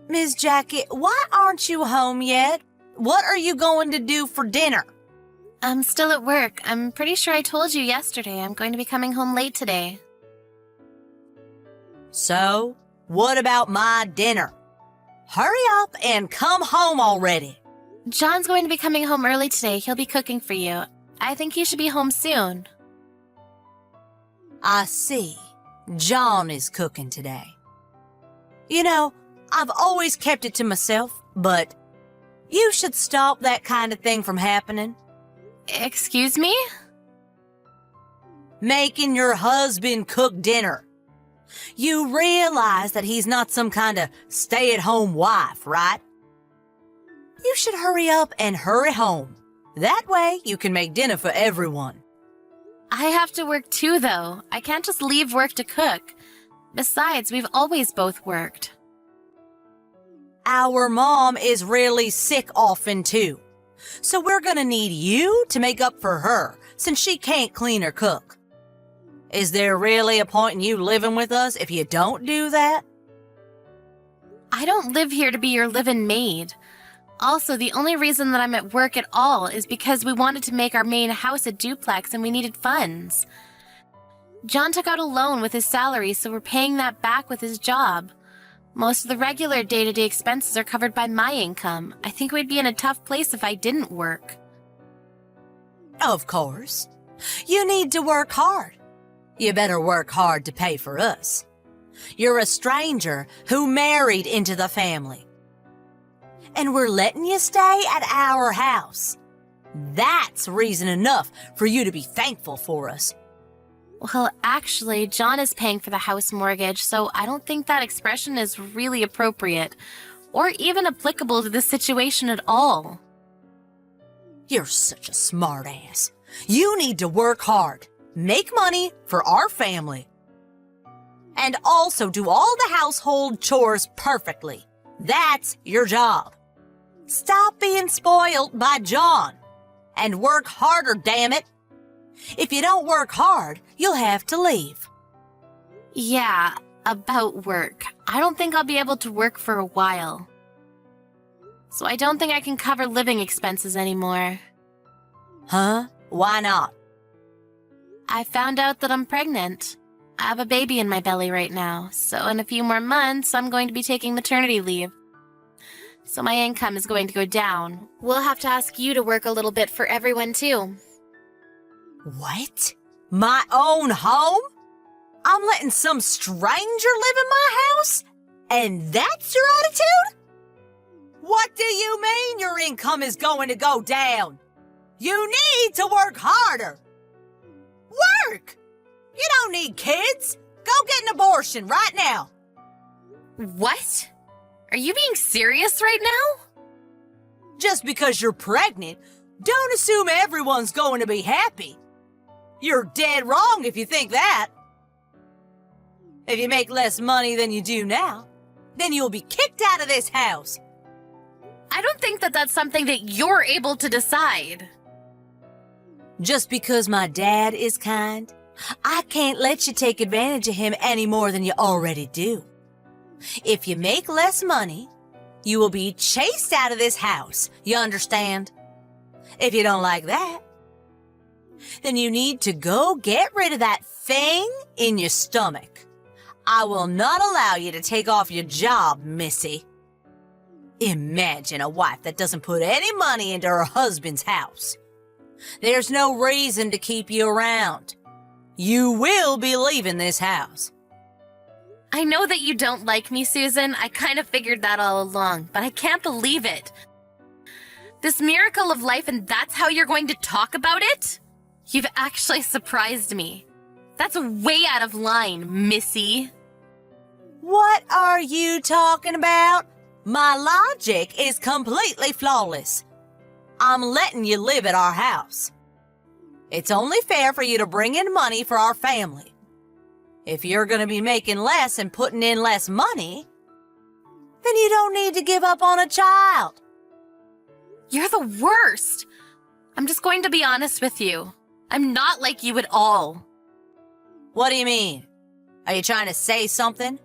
Miss Jackie, why aren't you home yet? What are you going to do for dinner? I'm still at work. I'm pretty sure I told you yesterday I'm going to be coming home late today. So, what about my dinner? Hurry up and come home already. John's going to be coming home early today. He'll be cooking for you. I think he should be home soon. I see. John is cooking today. You know, I've always kept it to myself, but you should stop that kind of thing from happening. Excuse me? Making your husband cook dinner. You realize that he's not some kind of stay-at-home wife, right? You should hurry up and hurry home. That way you can make dinner for everyone. I have to work too, though. I can't just leave work to cook. Besides, we've always both worked. Our mom is really sick often too. So we're gonna need you to make up for her since she can't clean or cook. Is there really a point in you living with us if you don't do that? I don't live here to be your live-in maid. Also, the only reason that I'm at work at all is because we wanted to make our main house a duplex and we needed funds. John took out a loan with his salary, so we're paying that back with his job. Most of the regular day-to-day expenses are covered by my income. I think we'd be in a tough place if I didn't work. Of course. You need to work hard. You better work hard to pay for us. You're a stranger who married into the family. And we're letting you stay at our house. That's reason enough for you to be thankful for us. Well, actually, John is paying for the house mortgage, so I don't think that expression is really appropriate, or even applicable to this situation at all. You're such a smart ass. You need to work hard, make money for our family, and also do all the household chores perfectly. That's your job. Stop being spoiled by John and work harder, damn it. If you don't work hard, you'll have to leave. Yeah, about work. I don't think I'll be able to work for a while. So I don't think I can cover living expenses anymore. Huh? Why not? I found out that I'm pregnant. I have a baby in my belly right now, so in a few more months, I'm going to be taking maternity leave. So my income is going to go down. We'll have to ask you to work a little bit for everyone, too. What? My own home? I'm letting some stranger live in my house? And that's your attitude? What do you mean your income is going to go down? You need to work harder. Work! You don't need kids. Go get an abortion right now. What? Are you being serious right now? Just because you're pregnant, don't assume everyone's going to be happy. You're dead wrong if you think that. If you make less money than you do now, then you'll be kicked out of this house. I don't think that that's something that you're able to decide. Just because my dad is kind, I can't let you take advantage of him any more than you already do. If you make less money, you will be chased out of this house, you understand? If you don't like that, then you need to go get rid of that thing in your stomach. I will not allow you to take off your job, Missy. Imagine a wife that doesn't put any money into her husband's house. There's no reason to keep you around. You will be leaving this house. I know that you don't like me, Susan. I kind of figured that all along, but I can't believe it. This miracle of life, and that's how you're going to talk about it? You've actually surprised me. That's way out of line, Missy. What are you talking about? My logic is completely flawless. I'm letting you live at our house. It's only fair for you to bring in money for our family. If you're going to be making less and putting in less money, then you don't need to give up on a child. You're the worst. I'm just going to be honest with you. I'm not like you at all. What do you mean? Are you trying to say something?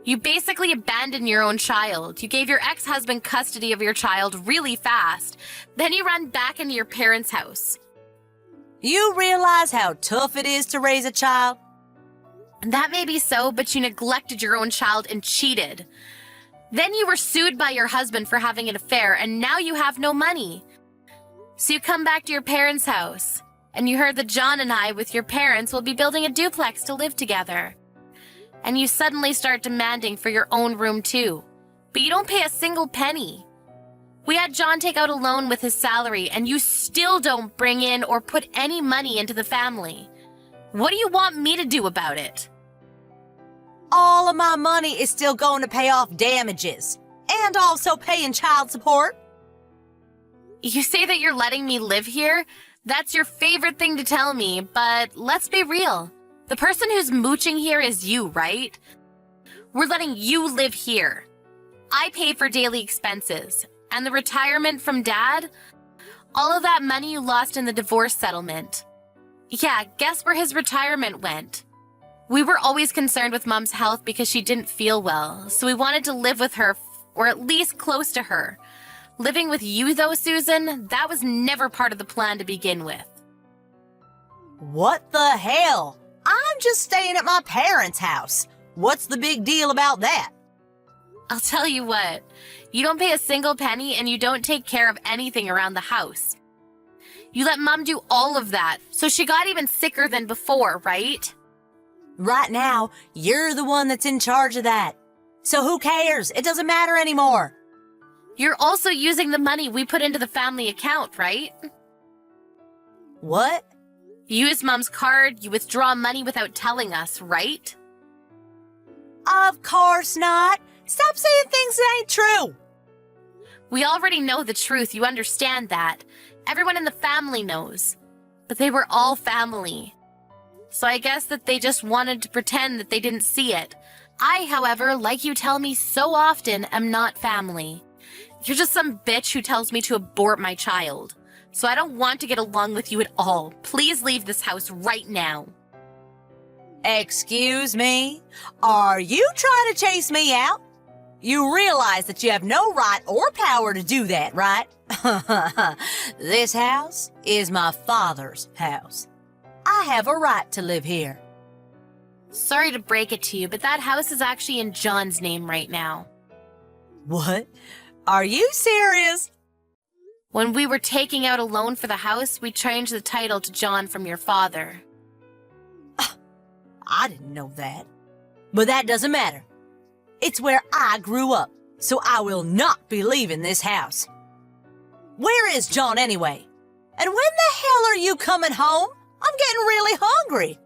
You basically abandoned your own child. You gave your ex-husband custody of your child really fast. Then you ran back into your parents' house. You realize how tough it is to raise a child? That may be so, but you neglected your own child and cheated. Then you were sued by your husband for having an affair, and now you have no money. So you come back to your parents' house, and you heard that John and I, with your parents, will be building a duplex to live together. And you suddenly start demanding for your own room too. But you don't pay a single penny. We had John take out a loan with his salary, and you still don't bring in or put any money into the family. What do you want me to do about it? All of my money is still going to pay off damages and also paying child support. You say that you're letting me live here? That's your favorite thing to tell me, but let's be real. The person who's mooching here is you, right? We're letting you live here. I pay for daily expenses. And the retirement from Dad? All of that money you lost in the divorce settlement. Yeah, guess where his retirement went? We were always concerned with Mom's health because she didn't feel well, so we wanted to live with her, or at least close to her. Living with you, though, Susan, that was never part of the plan to begin with. What the hell? I'm just staying at my parents' house. What's the big deal about that? I'll tell you what, you don't pay a single penny and you don't take care of anything around the house. You let Mom do all of that, so she got even sicker than before, right? Right now, you're the one that's in charge of that. So who cares? It doesn't matter anymore. You're also using the money we put into the family account, right? What? You use Mom's card, you withdraw money without telling us, right? Of course not. Stop saying things that ain't true. We already know the truth, you understand that. Everyone in the family knows. But they were all family. So I guess that they just wanted to pretend that they didn't see it. I, however, like you tell me so often, am not family. You're just some bitch who tells me to abort my child. So I don't want to get along with you at all. Please leave this house right now. Excuse me? Are you trying to chase me out? You realize that you have no right or power to do that, right? This house is my father's house. I have a right to live here. Sorry to break it to you, but that house is actually in John's name right now. What? Are you serious? When we were taking out a loan for the house, we changed the title to John from your father. I didn't know that. But that doesn't matter. It's where I grew up, so I will not be leaving this house. Where is John anyway? And when the hell are you coming home? I'm getting really hungry.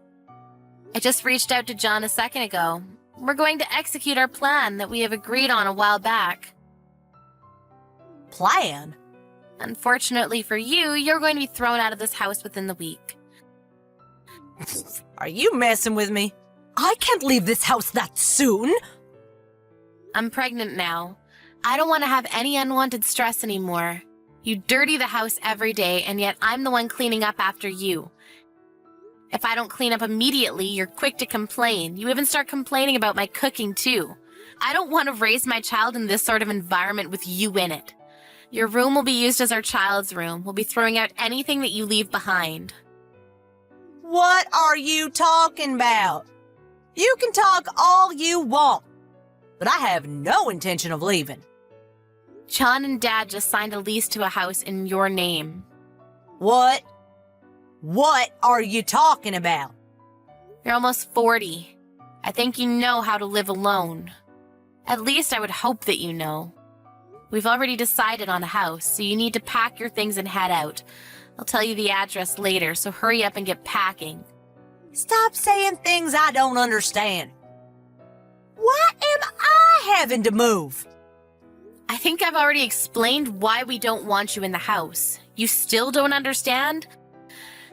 I just reached out to John a second ago. We're going to execute our plan that we have agreed on a while back. Plan? Unfortunately for you, you're going to be thrown out of this house within the week. Are you messing with me? I can't leave this house that soon. I'm pregnant now. I don't want to have any unwanted stress anymore. You dirty the house every day, and yet I'm the one cleaning up after you. If I don't clean up immediately, you're quick to complain. You even start complaining about my cooking, too. I don't want to raise my child in this sort of environment with you in it. Your room will be used as our child's room. We'll be throwing out anything that you leave behind. What are you talking about? You can talk all you want, but I have no intention of leaving. John and Dad just signed a lease to a house in your name. What? What are you talking about? You're almost 40. I think you know how to live alone. At least I would hope that you know. We've already decided on a house, so you need to pack your things and head out. I'll tell you the address later, so hurry up and get packing. Stop saying things I don't understand. Why am I having to move? I think I've already explained why we don't want you in the house. You still don't understand?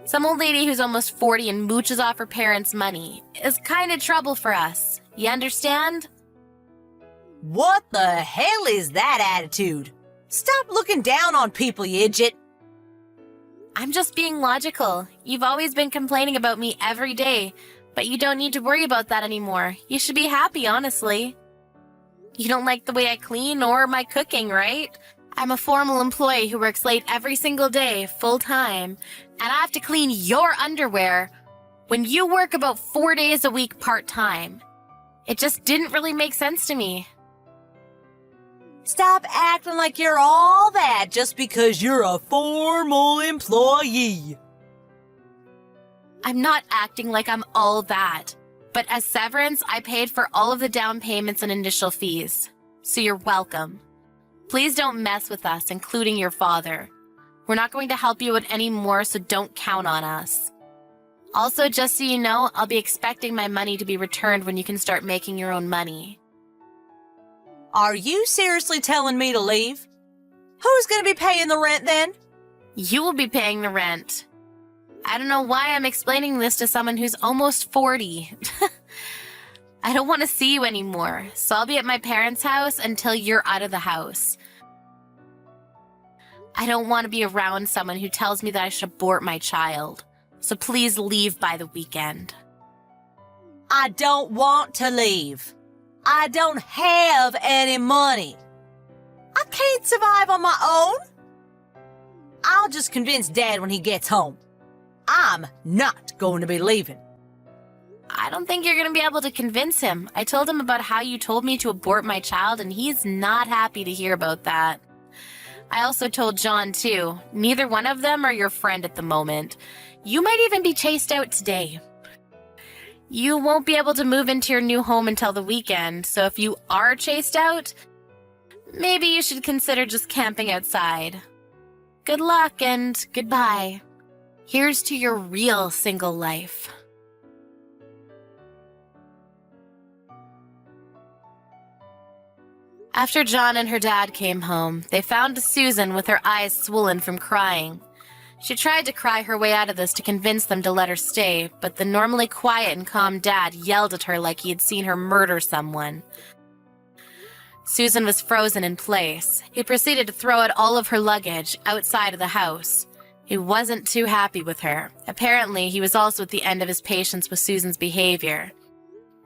Some old lady who's almost 40 and mooches off her parents' money is kind of trouble for us. You understand? What the hell is that attitude? Stop looking down on people, you idiot. I'm just being logical. You've always been complaining about me every day, but you don't need to worry about that anymore. You should be happy, honestly. You don't like the way I clean or my cooking, right? I'm a formal employee who works late every single day, full time, and I have to clean your underwear when you work about 4 days a week part time. It just didn't really make sense to me. Stop acting like you're all that just because you're a formal employee. I'm not acting like I'm all that, but as severance, I paid for all of the down payments and initial fees, so you're welcome. Please don't mess with us, including your father. We're not going to help you out anymore, so don't count on us. Also, just so you know, I'll be expecting my money to be returned when you can start making your own money. Are you seriously telling me to leave? Who's going to be paying the rent then? You will be paying the rent. I don't know why I'm explaining this to someone who's almost 40. I don't want to see you anymore, so I'll be at my parents' house until you're out of the house. I don't want to be around someone who tells me that I should abort my child, so please leave by the weekend. I don't want to leave. I don't have any money. I can't survive on my own. I'll just convince Dad when he gets home. I'm not going to be leaving. I don't think you're going to be able to convince him. I told him about how you told me to abort my child, and he's not happy to hear about that. I also told John, too. Neither one of them are your friend at the moment. You might even be chased out today. You won't be able to move into your new home until the weekend, so if you are chased out, maybe you should consider just camping outside. Good luck and goodbye. Here's to your real single life. After John and her dad came home, they found Susan with her eyes swollen from crying. She tried to cry her way out of this to convince them to let her stay, but the normally quiet and calm dad yelled at her like he had seen her murder someone. Susan was frozen in place. He proceeded to throw out all of her luggage outside of the house. He wasn't too happy with her. Apparently, he was also at the end of his patience with Susan's behavior.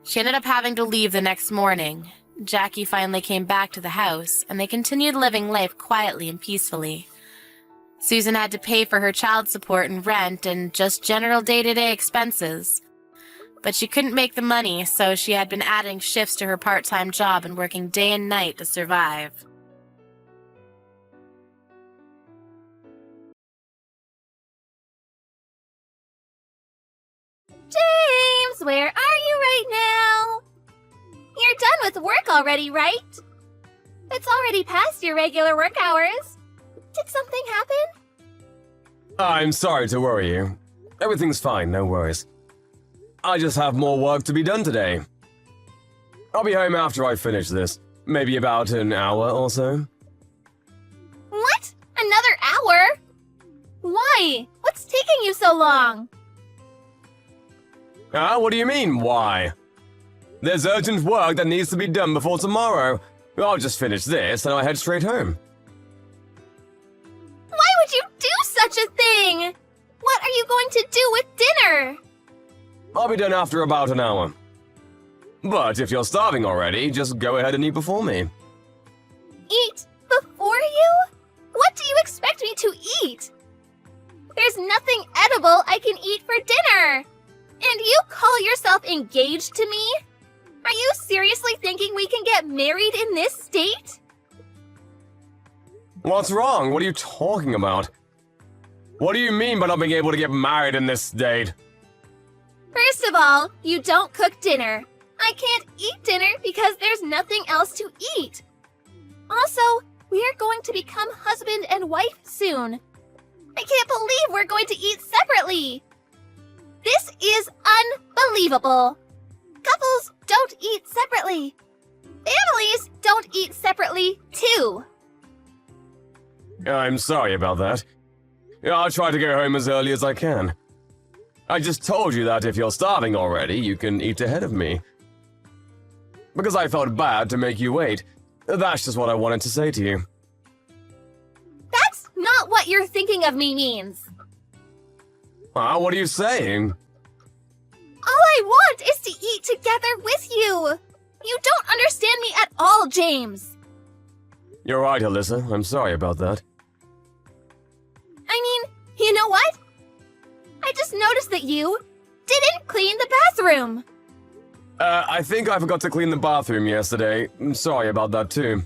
She ended up having to leave the next morning. Jackie finally came back to the house, and they continued living life quietly and peacefully. Susan had to pay for her child support and rent and just general day-to-day expenses. But she couldn't make the money, so she had been adding shifts to her part-time job and working day and night to survive. James, where are you right now? You're done with work already, right? It's already past your regular work hours. Did something happen? I'm sorry to worry you. Everything's fine, no worries. I just have more work to be done today. I'll be home after I finish this. Maybe about an hour or so. What? Another hour? Why? What's taking you so long? What do you mean, why? There's urgent work that needs to be done before tomorrow. I'll just finish this and I'll head straight home. Why would you do such a thing? What are you going to do with dinner? I'll be done after about an hour. But if you're starving already, just go ahead and eat before me. Eat before you? What do you expect me to eat? There's nothing edible I can eat for dinner. And you call yourself engaged to me? Are you seriously thinking we can get married in this state? What's wrong? What are you talking about? What do you mean by not being able to get married in this state? First of all, you don't cook dinner. I can't eat dinner because there's nothing else to eat. Also, we are going to become husband and wife soon. I can't believe we're going to eat separately. This is unbelievable. Couples don't eat separately. Families don't eat separately, too. I'm sorry about that. I'll try to go home as early as I can. I just told you that if you're starving already, you can eat ahead of me. Because I felt bad to make you wait. That's just what I wanted to say to you. That's not what you're thinking of me means. What are you saying? All I want is to eat together with you. You don't understand me at all, James. You're right, Alyssa. I'm sorry about that. I mean, you know what? I just noticed that you didn't clean the bathroom. I think I forgot to clean the bathroom yesterday. I'm sorry about that too.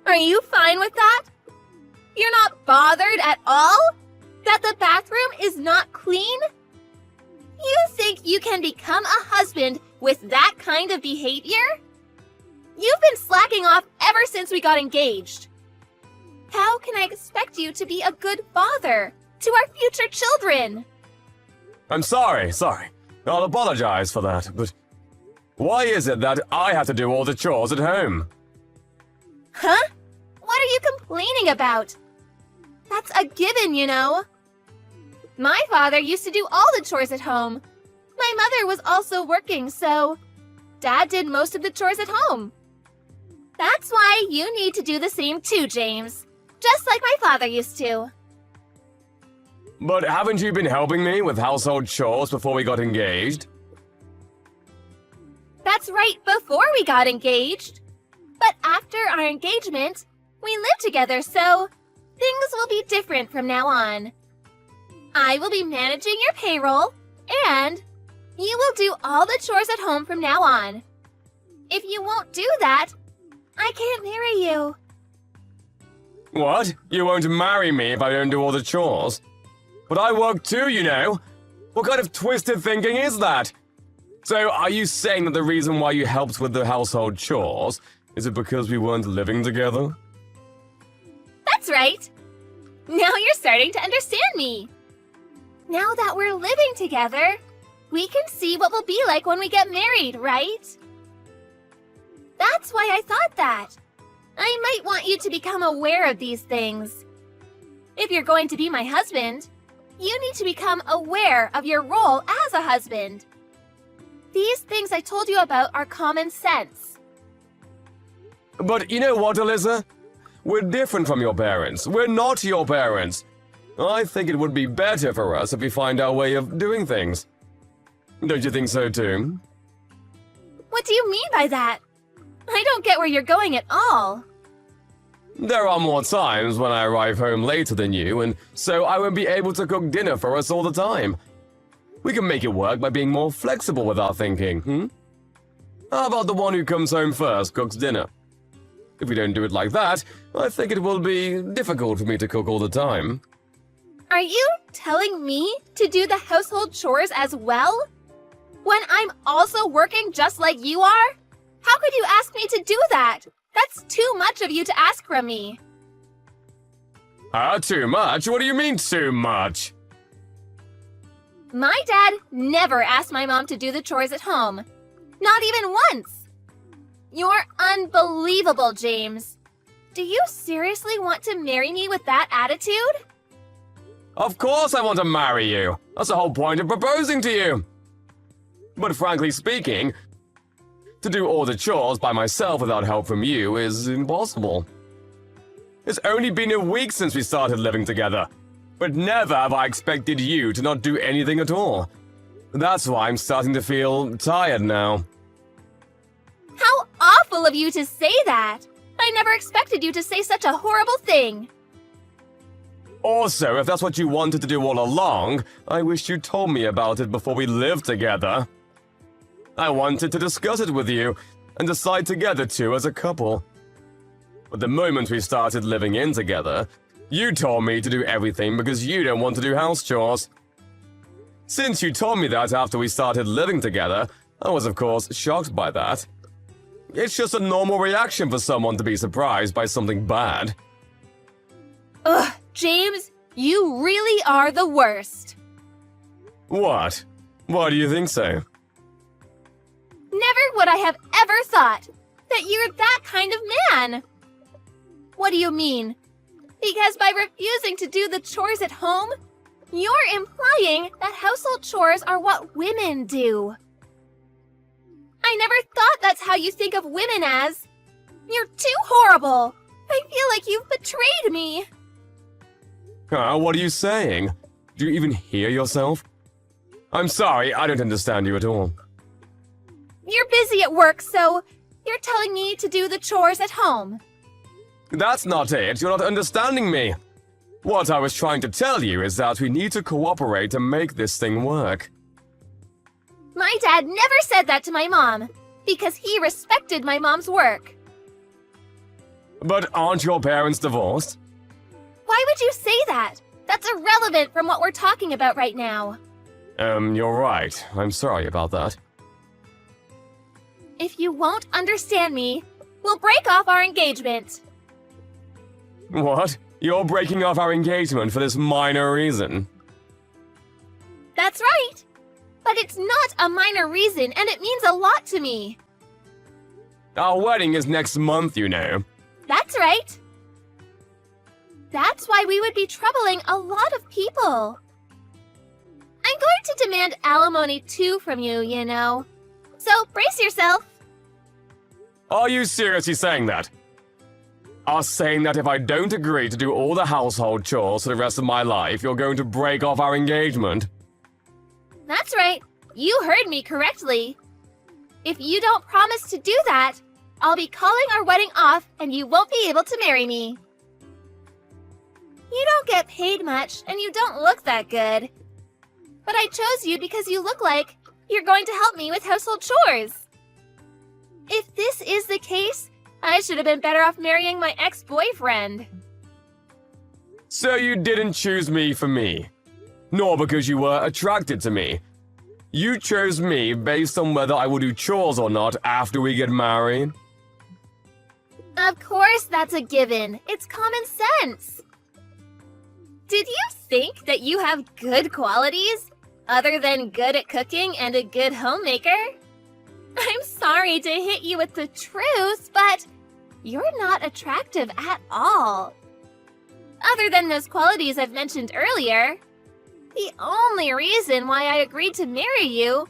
Are you fine with that? You're not bothered at all? That the bathroom is not clean? You think you can become a husband with that kind of behavior? You've been slacking off ever since we got engaged. How can I expect you to be a good father to our future children? I'm sorry. I'll apologize for that, but why is it that I have to do all the chores at home? Huh? What are you complaining about? That's a given, you know. My father used to do all the chores at home. My mother was also working, so Dad did most of the chores at home. That's why you need to do the same too, James. Just like my father used to. But haven't you been helping me with household chores before we got engaged? That's right, before we got engaged. But after our engagement, we live together, so things will be different from now on. I will be managing your payroll, and you will do all the chores at home from now on. If you won't do that, I can't marry you. What? You won't marry me if I don't do all the chores? But I work too, you know. What kind of twisted thinking is that? So, are you saying that the reason why you helped with the household chores is it because we weren't living together? That's right. Now you're starting to understand me. Now that we're living together, we can see what we'll be like when we get married, right? That's why I thought that. I might want you to become aware of these things. If you're going to be my husband, you need to become aware of your role as a husband. These things I told you about are common sense. But you know what, Alyssa? We're different from your parents. We're not your parents. I think it would be better for us if we find our way of doing things. Don't you think so too? What do you mean by that? I don't get where you're going at all. There are more times when I arrive home later than you, and so I won't be able to cook dinner for us all the time. We can make it work by being more flexible with our thinking, How about the one who comes home first cooks dinner? If we don't do it like that, I think it will be difficult for me to cook all the time. Are you telling me to do the household chores as well? When I'm also working just like you are? How could you ask me to do that? That's too much of you to ask from me. Too much? What do you mean, too much? My dad never asked my mom to do the chores at home. Not even once. You're unbelievable, James. Do you seriously want to marry me with that attitude? Of course I want to marry you. That's the whole point of proposing to you. But frankly speaking, to do all the chores by myself without help from you is impossible. It's only been a week since we started living together, but never have I expected you to not do anything at all. That's why I'm starting to feel tired now. How awful of you to say that! I never expected you to say such a horrible thing. Also, if that's what you wanted to do all along, I wish you told me about it before we lived together. I wanted to discuss it with you and decide together too as a couple. But the moment we started living in together, you told me to do everything because you don't want to do house chores. Since you told me that after we started living together, I was of course shocked by that. It's just a normal reaction for someone to be surprised by something bad. Ugh, James, you really are the worst. What? Why do you think so? Never would I have ever thought that you're that kind of man. What do you mean? Because by refusing to do the chores at home, you're implying that household chores are what women do. I never thought that's how you think of women as. You're too horrible. I feel like you've betrayed me. What are you saying? Do you even hear yourself? I'm sorry, I don't understand you at all. You're busy at work, so you're telling me to do the chores at home. That's not it. You're not understanding me. What I was trying to tell you is that we need to cooperate to make this thing work. My dad never said that to my mom, because he respected my mom's work. But aren't your parents divorced? Why would you say that? That's irrelevant from what we're talking about right now. You're right. I'm sorry about that. If you won't understand me, we'll break off our engagement. What? You're breaking off our engagement for this minor reason? That's right. But it's not a minor reason, and it means a lot to me. Our wedding is next month, you know. That's right. That's why we would be troubling a lot of people. I'm going to demand alimony too from you, you know. So brace yourself. Are you seriously saying that? Are saying that if I don't agree to do all the household chores for the rest of my life, you're going to break off our engagement? That's right. You heard me correctly. If you don't promise to do that, I'll be calling our wedding off and you won't be able to marry me. You don't get paid much and you don't look that good. But I chose you because you look like you're going to help me with household chores. If this is the case, I should have been better off marrying my ex-boyfriend. So you didn't choose me for me, nor because you were attracted to me. You chose me based on whether I will do chores or not after we get married. Of course that's a given. It's common sense. Did you think that you have good qualities, other than good at cooking and a good homemaker? I'm sorry to hit you with the truth, but you're not attractive at all. Other than those qualities I've mentioned earlier, the only reason why I agreed to marry you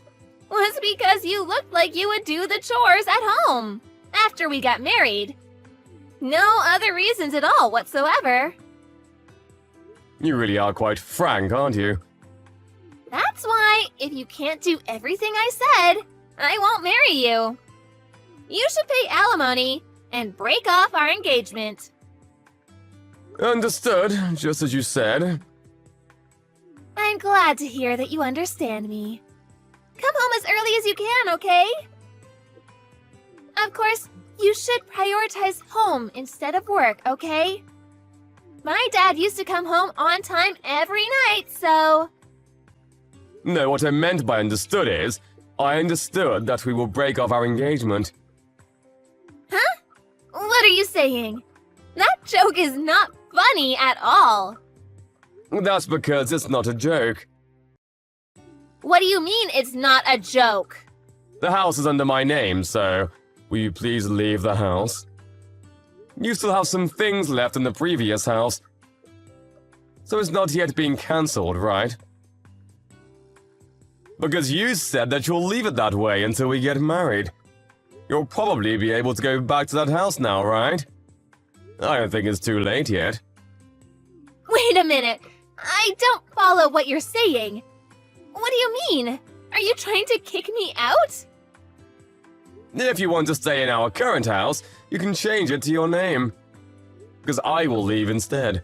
was because you looked like you would do the chores at home after we got married. No other reasons at all whatsoever. You really are quite frank, aren't you? That's why, if you can't do everything I said, I won't marry you. You should pay alimony and break off our engagement. Understood, just as you said. I'm glad to hear that you understand me. Come home as early as you can, okay? Of course, you should prioritize home instead of work, okay? My dad used to come home on time every night, so... No, what I meant by understood is, I understood that we will break off our engagement. Huh? What are you saying? That joke is not funny at all. That's because it's not a joke. What do you mean it's not a joke? The house is under my name, so will you please leave the house? You still have some things left in the previous house, so it's not yet being cancelled, right? Because you said that you'll leave it that way until we get married. You'll probably be able to go back to that house now, right? I don't think it's too late yet. Wait a minute. I don't follow what you're saying. What do you mean? Are you trying to kick me out? If you want to stay in our current house, you can change it to your name. Because I will leave instead.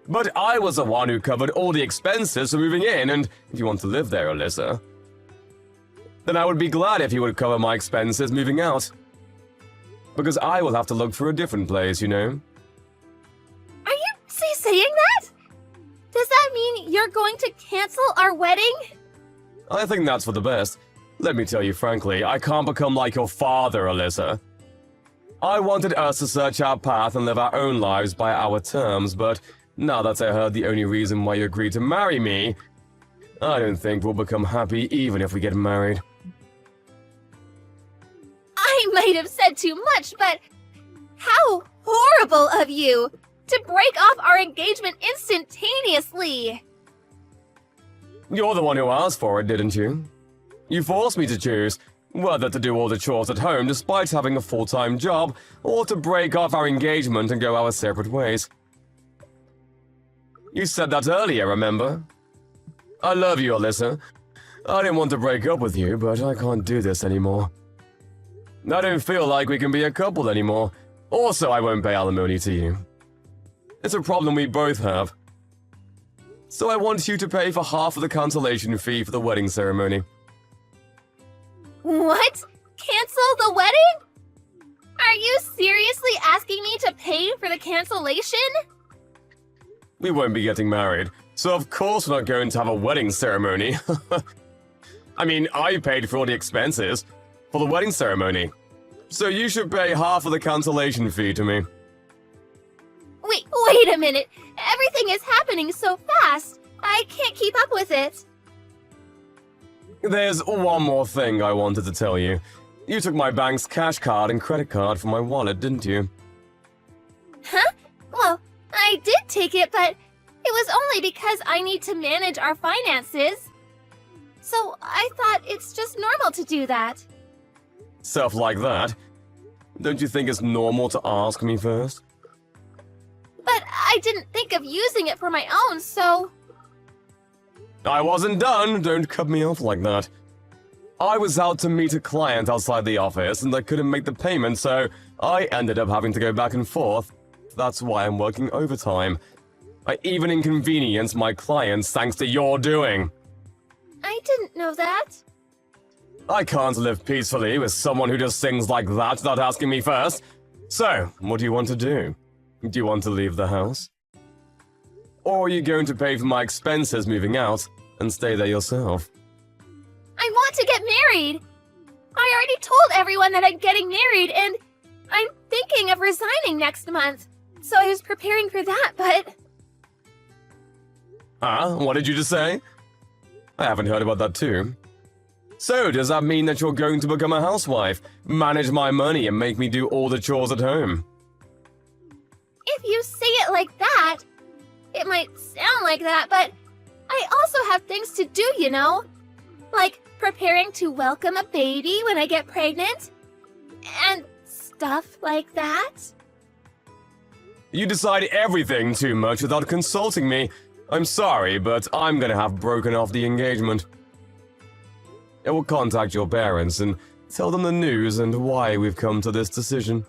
But I was the one who covered all the expenses for moving in, and if you want to live there, Alyssa, then I would be glad if you would cover my expenses moving out. Because I will have to look for a different place, you know. Are you saying that? Does that mean you're going to cancel our wedding? I think that's for the best. Let me tell you frankly, I can't become like your father, Alyssa. I wanted us to search our path and live our own lives by our terms, but now that I heard the only reason why you agreed to marry me, I don't think we'll become happy even if we get married. I might have said too much, but how horrible of you to break off our engagement instantaneously. You're the one who asked for it, didn't you? You forced me to choose whether to do all the chores at home despite having a full-time job, or to break off our engagement and go our separate ways. You said that earlier, remember? I love you, Alyssa. I didn't want to break up with you, but I can't do this anymore. I don't feel like we can be a couple anymore. Also, I won't pay alimony to you. It's a problem we both have. So I want you to pay for half of the cancellation fee for the wedding ceremony. What? Cancel the wedding? Are you seriously asking me to pay for the cancellation? We won't be getting married, so of course we're not going to have a wedding ceremony. I mean, I paid for all the expenses for the wedding ceremony. So you should pay half of the cancellation fee to me. Wait a minute. Everything is happening so fast. I can't keep up with it. There's one more thing I wanted to tell you. You took my bank's cash card and credit card from my wallet, didn't you? Huh? Well, I did take it, but it was only because I need to manage our finances. So I thought it's just normal to do that. Stuff like that. Don't you think it's normal to ask me first? But I didn't think of using it for my own, so... I wasn't done. Don't cut me off like that. I was out to meet a client outside the office and I couldn't make the payment, so I ended up having to go back and forth. That's why I'm working overtime. I even inconvenienced my clients thanks to your doing. I didn't know that. I can't live peacefully with someone who does things like that without asking me first. So, what do you want to do? Do you want to leave the house? Or are you going to pay for my expenses moving out and stay there yourself? I want to get married. I already told everyone that I'm getting married, and I'm thinking of resigning next month. So I was preparing for that, but... Huh? What did you just say? I haven't heard about that too. So, does that mean that you're going to become a housewife, manage my money, and make me do all the chores at home? If you say it like that, it might sound like that, but I also have things to do, you know? Like preparing to welcome a baby when I get pregnant, and stuff like that. You decide everything too much without consulting me. I'm sorry, but I'm gonna have broken off the engagement. I will contact your parents and tell them the news and why we've come to this decision.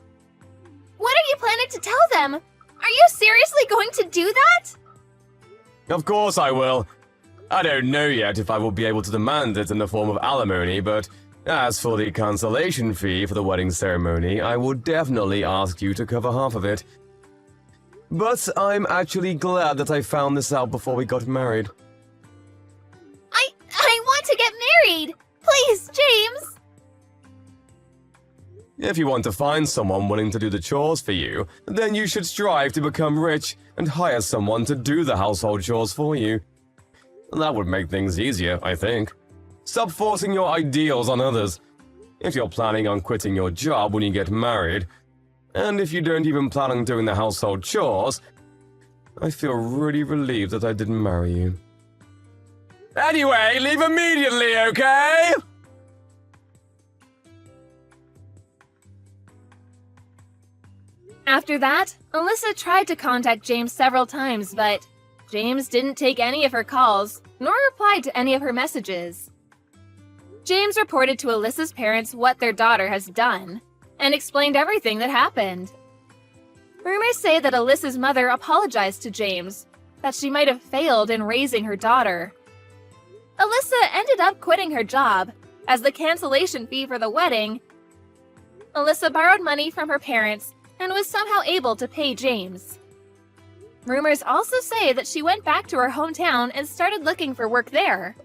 What are you planning to tell them? Are you seriously going to do that? Of course I will. I don't know yet if I will be able to demand it in the form of alimony, but as for the cancellation fee for the wedding ceremony, I will definitely ask you to cover half of it. But I'm actually glad that I found this out before we got married. I want to get married! Please, James! If you want to find someone willing to do the chores for you, then you should strive to become rich and hire someone to do the household chores for you. That would make things easier, I think. Stop forcing your ideals on others. If you're planning on quitting your job when you get married, and if you don't even plan on doing the household chores, I feel really relieved that I didn't marry you. Anyway, leave immediately, okay? After that, Alyssa tried to contact James several times, but James didn't take any of her calls, nor replied to any of her messages. James reported to Alyssa's parents what their daughter has done, and explained everything that happened. Rumors say that Alyssa's mother apologized to James, that she might have failed in raising her daughter. Alyssa ended up quitting her job, as the cancellation fee for the wedding. Alyssa borrowed money from her parents and was somehow able to pay James. Rumors also say that she went back to her hometown and started looking for work there.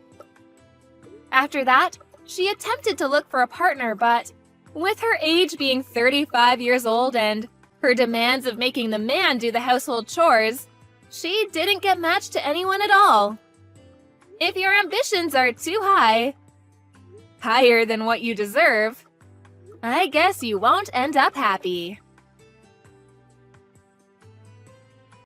After that, she attempted to look for a partner, but with her age being 35 years old and her demands of making the man do the household chores, she didn't get matched to anyone at all. If your ambitions are too high, higher than what you deserve, I guess you won't end up happy.